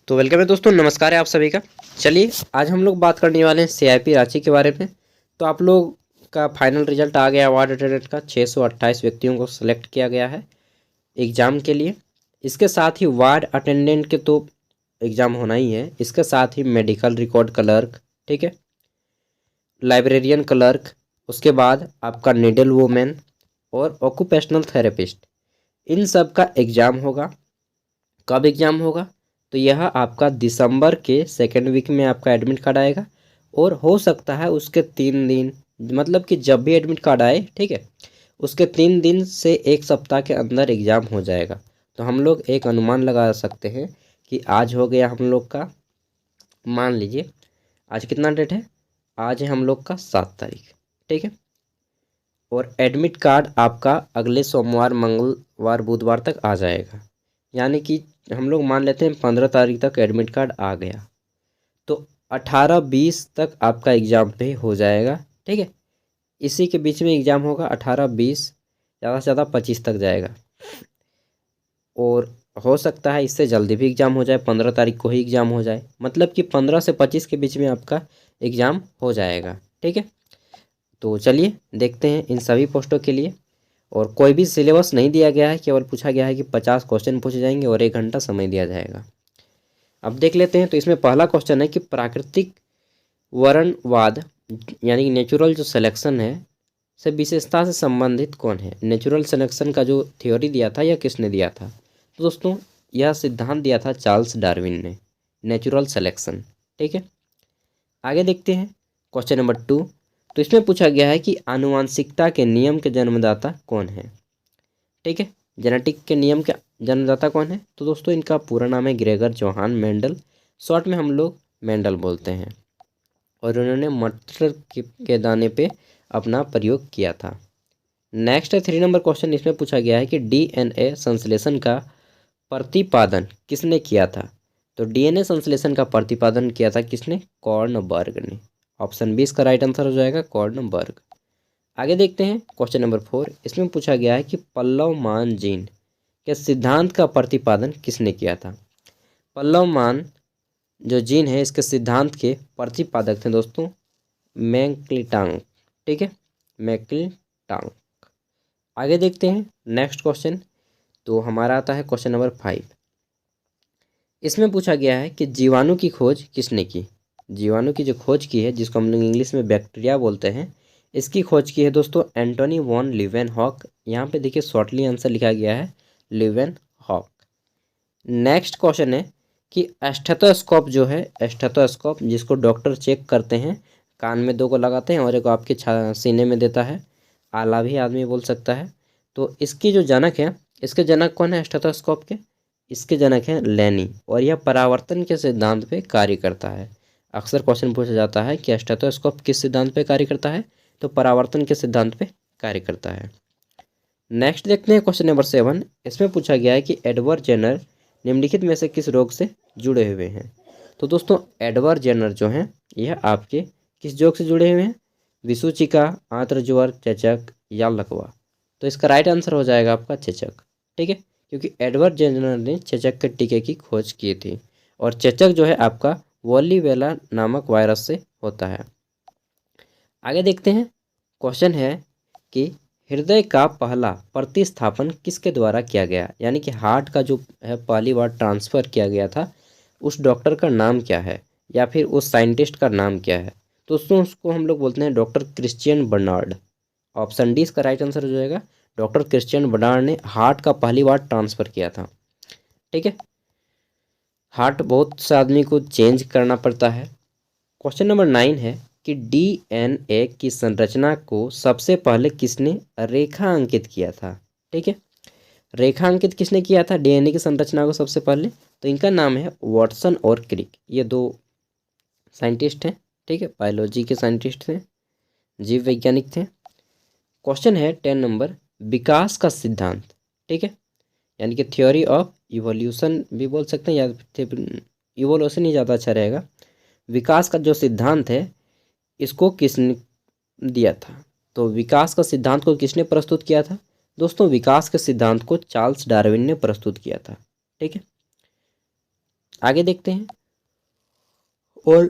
तो वेलकम है दोस्तों, नमस्कार है आप सभी का। चलिए आज हम लोग बात करने वाले हैं सीआईपी रांची के बारे में। तो आप लोग का फाइनल रिजल्ट आ गया वार्ड अटेंडेंट का। 628 व्यक्तियों को सिलेक्ट किया गया है एग्ज़ाम के लिए। इसके साथ ही वार्ड अटेंडेंट के तो एग्ज़ाम होना ही है, इसके साथ ही मेडिकल रिकॉर्ड क्लर्क, ठीक है, लाइब्रेरियन क्लर्क, उसके बाद आपका नीडल वूमेन और ऑक्यूपेशनल थेरेपिस्ट, इन सब का एग्ज़ाम होगा। कब एग्ज़ाम होगा? तो यह आपका दिसंबर के सेकेंड वीक में आपका एडमिट कार्ड आएगा और हो सकता है उसके 3 दिन, मतलब कि जब भी एडमिट कार्ड आए, ठीक है, उसके 3 दिन से 1 सप्ताह के अंदर एग्ज़ाम हो जाएगा। तो हम लोग एक अनुमान लगा सकते हैं कि आज हो गया हम लोग का, मान लीजिए आज कितना डेट है, आज है हम लोग का 7 तारीख, ठीक है, और एडमिट कार्ड आपका अगले सोमवार, मंगलवार, बुधवार तक आ जाएगा। यानी कि हम लोग मान लेते हैं 15 तारीख तक एडमिट कार्ड आ गया, तो 18-20 तक आपका एग्ज़ाम पे हो जाएगा, ठीक है। इसी के बीच में एग्ज़ाम होगा, 18-20, ज़्यादा से ज़्यादा 25 तक जाएगा। और हो सकता है इससे जल्दी भी एग्ज़ाम हो जाए, 15 तारीख को ही एग्ज़ाम हो जाए, मतलब कि 15 से 25 के बीच में आपका एग्ज़ाम हो जाएगा, ठीक है। तो चलिए देखते हैं इन सभी पोस्टों के लिए। और कोई भी सिलेबस नहीं दिया गया है, केवल पूछा गया है कि 50 क्वेश्चन पूछे जाएंगे और 1 घंटा समय दिया जाएगा। अब देख लेते हैं। तो इसमें पहला क्वेश्चन है कि प्राकृतिक वर्णवाद यानी कि नेचुरल जो सिलेक्शन है से विशेषता से संबंधित कौन है? नेचुरल सिलेक्शन का जो थ्योरी दिया था यह किसने दिया था? तो दोस्तों यह सिद्धांत दिया था चार्ल्स डार्विन ने, नेचुरल सिलेक्शन, ठीक है। आगे देखते हैं क्वेश्चन नंबर 2। तो इसमें पूछा गया है कि आनुवांशिकता के नियम के जन्मदाता कौन है, ठीक है। जेनेटिक के नियम के जन्मदाता कौन है? तो दोस्तों इनका पूरा नाम है ग्रेगर जोहान मेंडल, शॉर्ट में हम लोग मेंडल बोलते हैं, और उन्होंने मटर के दाने पे अपना प्रयोग किया था। नेक्स्ट है 3 नंबर क्वेश्चन। इसमें पूछा गया है कि डीएनए संश्लेषण का प्रतिपादन किसने किया था? तो डीएनए संश्लेषण का प्रतिपादन किया था किसने? कॉर्नबर्ग ने। ऑप्शन 20 का राइट आंसर हो जाएगा कॉर्नबर्ग। आगे देखते हैं क्वेश्चन नंबर 4। इसमें पूछा गया है कि पल्लवमान जीन के सिद्धांत का प्रतिपादन किसने किया था? पल्लवमान जो जीन है इसके सिद्धांत के प्रतिपादक थे दोस्तों मैक्लिटांग, ठीक है, मैक्लिटांग। आगे देखते हैं नेक्स्ट क्वेश्चन। तो हमारा आता है क्वेश्चन नंबर 5। इसमें पूछा गया है कि जीवाणु की खोज किसने की? जीवाणु की जो खोज की है, जिसको हम लोग इंग्लिश में बैक्टीरिया बोलते हैं, इसकी खोज की है दोस्तों एंटोनी वॉन लीवेनहॉक। यहाँ पे देखिए शॉर्टली आंसर लिखा गया है लीवेनहॉक। नेक्स्ट क्वेश्चन है कि स्टेथोस्कोप जो है, स्टेथोस्कोप जिसको डॉक्टर चेक करते हैं, कान में 2 को लगाते हैं और एक आपके सीने में देता है, आला भी आदमी बोल सकता है। तो इसकी जो जनक है, इसके जनक कौन है स्टेथोस्कोप के? इसके जनक हैं लेनी, और यह परावर्तन के सिद्धांत पे कार्य करता है। अक्सर क्वेश्चन पूछा जाता है कि स्टेथोस्कोप किस सिद्धांत पे कार्य करता है? तो परावर्तन के सिद्धांत पे कार्य करता है। नेक्स्ट देखते हैं क्वेश्चन नंबर 7। इसमें पूछा गया है कि एडवर्ड जेनर निम्नलिखित में से किस रोग से जुड़े हुए हैं? तो दोस्तों एडवर्ड जेनर जो हैं यह आपके किस रोग से जुड़े हुए हैं? विसूचिका, आंत्रज्वर, चेचक या लकवा। तो इसका राइट आंसर हो जाएगा आपका चेचक, ठीक है, क्योंकि एडवर्ड जेनर ने चेचक के टीके की खोज की थी, और चेचक जो है आपका वोल्लीवेला नामक वायरस से होता है। आगे देखते हैं क्वेश्चन है कि हृदय का पहला प्रतिस्थापन किसके द्वारा किया गया? यानी कि हार्ट का जो है पहली बार ट्रांसफ़र किया गया था, उस डॉक्टर का नाम क्या है या फिर उस साइंटिस्ट का नाम क्या है? तो दोस्तों उसको हम लोग बोलते हैं doctor Christian Barnard. Option D इसका राइट आंसर हो जाएगा। डॉक्टर क्रिश्चियन बर्नार्ड ने हार्ट का पहली बार ट्रांसफ़र किया था, ठीक है। हार्ट बहुत से आदमी को चेंज करना पड़ता है। क्वेश्चन नंबर 9 है कि डीएनए की संरचना को सबसे पहले किसने रेखा अंकित किया था? ठीक है, रेखा अंकित किसने किया था डीएनए की संरचना को सबसे पहले? तो इनका नाम है वाटसन और क्रिक। ये 2 साइंटिस्ट हैं, ठीक है, बायोलॉजी के साइंटिस्ट थे, जीव वैज्ञानिक थे। क्वेश्चन है 10 नंबर, विकास का सिद्धांत, ठीक है, यानी कि थ्योरी ऑफ इवोल्यूशन भी बोल सकते हैं, या फिर इवोल्यूशन ही ज़्यादा अच्छा रहेगा। विकास का जो सिद्धांत है इसको किसने दिया था? तो विकास का सिद्धांत को किसने प्रस्तुत किया था? दोस्तों विकास के सिद्धांत को चार्ल्स डार्विन ने प्रस्तुत किया था, ठीक है। आगे देखते हैं। और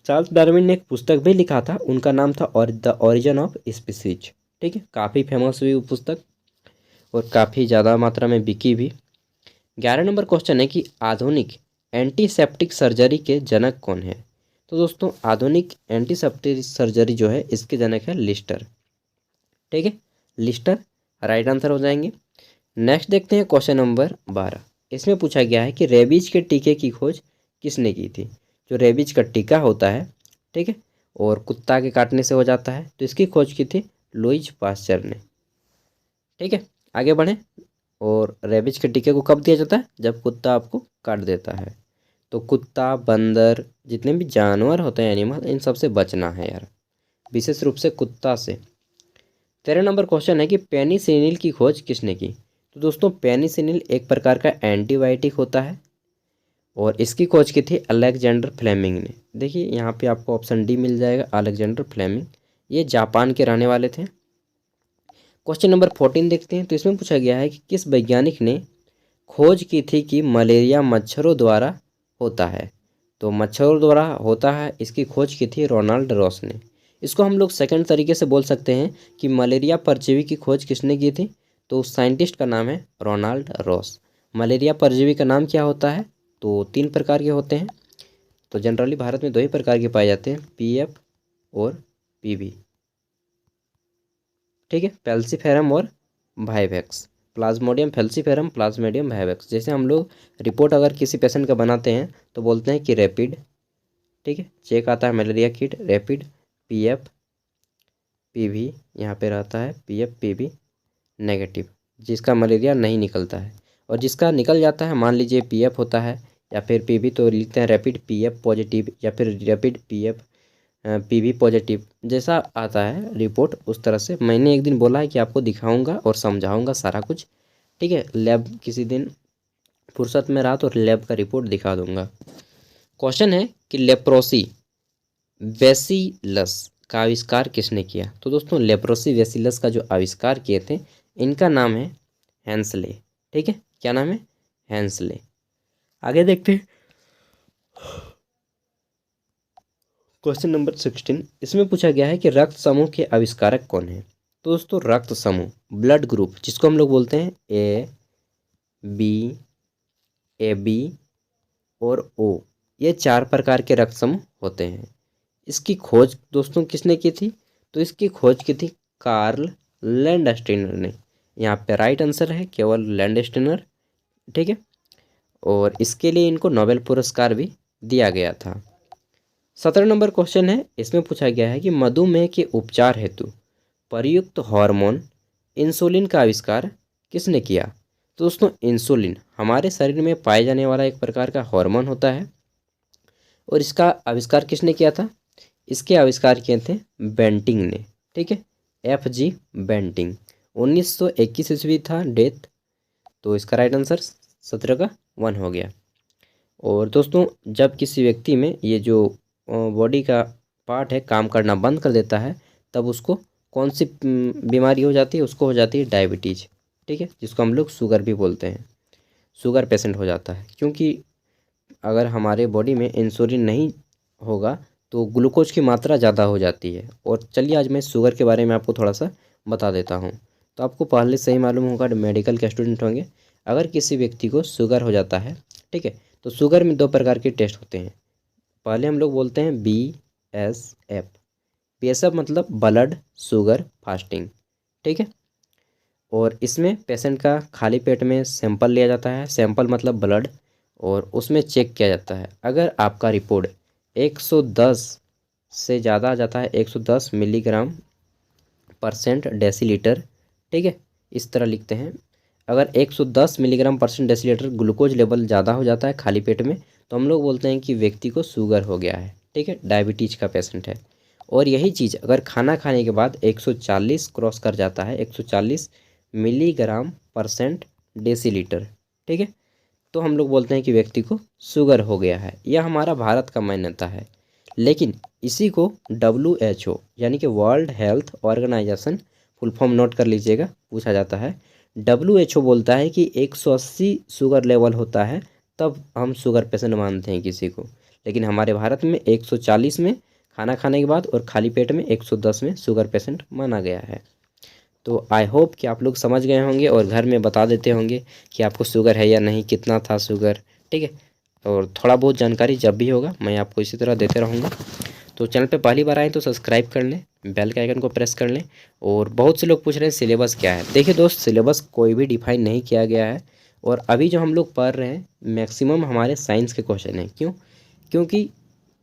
चार्ल्स डार्विन ने एक पुस्तक भी लिखा था, उनका नाम था और द ओरिजिन ऑफ स्पीसीज। ठीक है, काफ़ी फेमस हुई वो पुस्तक और काफ़ी ज़्यादा मात्रा में बिकी भी। 11 नंबर क्वेश्चन है कि आधुनिक एंटीसेप्टिक सर्जरी के जनक कौन है। तो दोस्तों आधुनिक एंटीसेप्टिक सर्जरी जो है इसके जनक है लिस्टर। ठीक है, लिस्टर राइट आंसर हो जाएंगे। नेक्स्ट देखते हैं क्वेश्चन नंबर 12। इसमें पूछा गया है कि रेबीज के टीके की खोज किसने की थी। जो रेबीज का टीका होता है, ठीक है, और कुत्ता के काटने से हो जाता है, तो इसकी खोज की थी लुईज पास्चर ने। ठीक है, आगे बढ़ें। और रेबीज के टीके को कब दिया जाता है, जब कुत्ता आपको काट देता है। तो कुत्ता, बंदर, जितने भी जानवर होते हैं एनिमल, इन सब से बचना है यार, विशेष रूप से कुत्ता से। 13 नंबर क्वेश्चन है कि पेनिसिलिन की खोज किसने की। तो दोस्तों पेनिसिलिन एक प्रकार का एंटीबायोटिक होता है और इसकी खोज की थी अलेक्जेंडर फ्लेमिंग ने। देखिए यहाँ पे आपको ऑप्शन डी मिल जाएगा, अलेक्जेंडर फ्लेमिंग। ये जापान के रहने वाले थे। क्वेश्चन नंबर 14 देखते हैं। तो इसमें पूछा गया है कि किस वैज्ञानिक ने खोज की थी कि मलेरिया मच्छरों द्वारा होता है। तो मच्छरों द्वारा होता है, इसकी खोज की थी रोनाल्ड रॉस ने। इसको हम लोग सेकंड तरीके से बोल सकते हैं कि मलेरिया परजीवी की खोज किसने की थी। तो उस साइंटिस्ट का नाम है रोनाल्ड रॉस। मलेरिया परजीवी का नाम क्या होता है, तो 3 प्रकार के होते हैं। तो जनरली भारत में 2 ही प्रकार के पाए जाते हैं, पीएफ और पीवी। ठीक है, पेल्सीफेरम और vivax. Plasmodium falciparum, plasmodium vivax. जैसे हम लोग रिपोर्ट अगर किसी पेशेंट का बनाते हैं तो बोलते हैं कि रैपिड, ठीक है, चेक आता है malaria kit, rapid, PF PV, यहाँ पे रहता है पीएफ पीवी नेगेटिव, जिसका मलेरिया नहीं निकलता है। और जिसका निकल जाता है, मान लीजिए पीएफ होता है या फिर पीवी, तो लिखते हैं रैपिड पीएफ पॉजिटिव या फिर रैपिड पीएफ पीवी पॉजिटिव। जैसा आता है रिपोर्ट उस तरह से। मैंने एक दिन बोला है कि आपको दिखाऊंगा और समझाऊंगा सारा कुछ। ठीक है, लैब किसी दिन फुर्सत में रहा तो लैब का रिपोर्ट दिखा दूंगा। क्वेश्चन है कि लेप्रोसी वेसिलस का आविष्कार किसने किया। तो दोस्तों लेप्रोसी वेसिलस का जो आविष्कार किए थे, इनका नाम है हैंसले। ठीक है, क्या नाम है, हैंसले। आगे देखते हैं क्वेश्चन नंबर 16। इसमें पूछा गया है कि रक्त समूह के आविष्कारक कौन है। तो दोस्तों रक्त समूह, ब्लड ग्रुप, जिसको हम लोग बोलते हैं ए बी और ओ, ये 4 प्रकार के रक्त समूह होते हैं। इसकी खोज दोस्तों किसने की थी। तो इसकी खोज की थी कार्ल लैंडस्टीनर ने। यहाँ पे राइट आंसर है केवल लैंडस्टीनर। ठीक है, और इसके लिए इनको नोबेल पुरस्कार भी दिया गया था। 17 नंबर क्वेश्चन है। इसमें पूछा गया है कि मधुमेह के उपचार हेतु प्रयुक्त हार्मोन इंसुलिन का आविष्कार किसने किया। तो दोस्तों इंसुलिन हमारे शरीर में पाए जाने वाला एक प्रकार का हार्मोन होता है और इसका आविष्कार किसने किया था। इसके आविष्कार किए थे बेंटिंग ने। ठीक है, FG बेंटिंग। 1921 ईस्वी था डेथ। तो इसका राइट आंसर 17 का 1 हो गया। और दोस्तों जब किसी व्यक्ति में ये जो बॉडी का पार्ट है काम करना बंद कर देता है, तब उसको कौन सी बीमारी हो जाती है, उसको हो जाती है डायबिटीज। ठीक है, जिसको हम लोग शुगर भी बोलते हैं। शुगर पेशेंट हो जाता है, क्योंकि अगर हमारे बॉडी में इंसुलिन नहीं होगा तो ग्लूकोज की मात्रा ज़्यादा हो जाती है। और चलिए आज मैं शुगर के बारे में आपको थोड़ा सा बता देता हूँ। तो आपको पहले से ही मालूम होगा, मेडिकल के स्टूडेंट होंगे, अगर किसी व्यक्ति को शुगर हो जाता है, ठीक है, तो शुगर में 2 प्रकार के टेस्ट होते हैं। पहले हम लोग बोलते हैं BSF। BSF मतलब ब्लड शुगर फास्टिंग। ठीक है, और इसमें पेशेंट का खाली पेट में सैंपल लिया जाता है, सैंपल मतलब ब्लड, और उसमें चेक किया जाता है। अगर आपका रिपोर्ट 110 से ज़्यादा आ जाता है, 110 मिलीग्राम % डेसीलीटर, ठीक है, इस तरह लिखते हैं। अगर 110 मिलीग्राम % डेसीलीटर ग्लूकोज लेवल ज़्यादा हो जाता है खाली पेट में, तो हम लोग बोलते हैं कि व्यक्ति को शुगर हो गया है। ठीक है, डायबिटीज का पेशेंट है। और यही चीज़ अगर खाना खाने के बाद 140 क्रॉस कर जाता है, 140 मिलीग्राम % डेसीलीटर, ठीक है, तो हम लोग बोलते हैं कि व्यक्ति को शुगर हो गया है। यह हमारा भारत का मान्यता है। लेकिन इसी को WHO यानी कि world health organisation, full form note कर लीजिएगा, पूछा जाता है WHO बोलता है कि 180 शुगर लेवल होता है तब हम शुगर पेशेंट मानते हैं किसी को, लेकिन हमारे भारत में 140 में खाना खाने के बाद और खाली पेट में 110 में शुगर पेशेंट माना गया है। तो आई होप कि आप लोग समझ गए होंगे और घर में बता देते होंगे कि आपको शुगर है या नहीं, कितना था शुगर, ठीक है। और थोड़ा बहुत जानकारी जब भी होगा मैं आपको इसी तरह देते रहूँगा। तो चैनल पे पहली बार आए तो सब्सक्राइब कर लें, बेल के आइकन को प्रेस कर लें। और बहुत से लोग पूछ रहे हैं सिलेबस क्या है। देखिए दोस्त, सिलेबस कोई भी डिफाइन नहीं किया गया है और अभी जो हम लोग पढ़ रहे हैं मैक्सिमम हमारे साइंस के क्वेश्चन हैं। क्यों? क्योंकि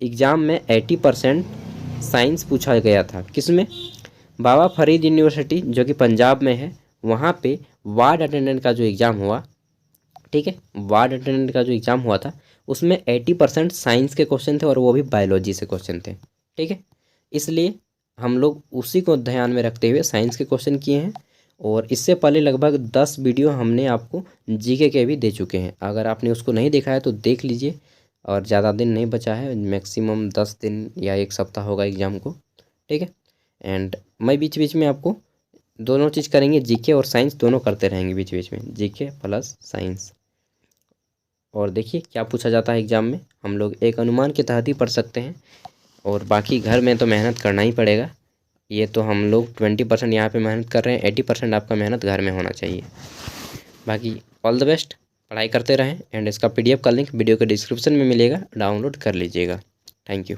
एग्ज़ाम में 80% साइंस पूछा गया था। किसमें? बाबा फरीद यूनिवर्सिटी जो कि पंजाब में है, वहाँ पे वार्ड अटेंडेंट का जो एग्ज़ाम हुआ, ठीक है, वार्ड अटेंडेंट का जो एग्ज़ाम हुआ था उसमें 80% साइंस के क्वेश्चन थे और वो भी बायोलॉजी से क्वेश्चन थे, ठीक है। इसलिए हम लोग उसी को ध्यान में रखते हुए साइंस के क्वेश्चन किए हैं। और इससे पहले लगभग 10 वीडियो हमने आपको जीके के भी दे चुके हैं। अगर आपने उसको नहीं देखा है तो देख लीजिए। और ज़्यादा दिन नहीं बचा है, मैक्सिमम 10 दिन या 1 सप्ताह होगा एग्ज़ाम को, ठीक है। एंड मैं बीच बीच में आपको दोनों चीज़ करेंगे, जीके और साइंस दोनों करते रहेंगे बीच बीच में, जीके प्लस साइंस। और देखिए क्या पूछा जाता है एग्ज़ाम में, हम लोग एक अनुमान के तहत ही पढ़ सकते हैं और बाकी घर में तो मेहनत करना ही पड़ेगा। ये तो हम लोग 20% यहाँ पे मेहनत कर रहे हैं, 80% आपका मेहनत घर में होना चाहिए। बाकी ऑल द बेस्ट, पढ़ाई करते रहें। एंड इसका PDF का लिंक वीडियो के डिस्क्रिप्शन में मिलेगा, डाउनलोड कर लीजिएगा। Thank you.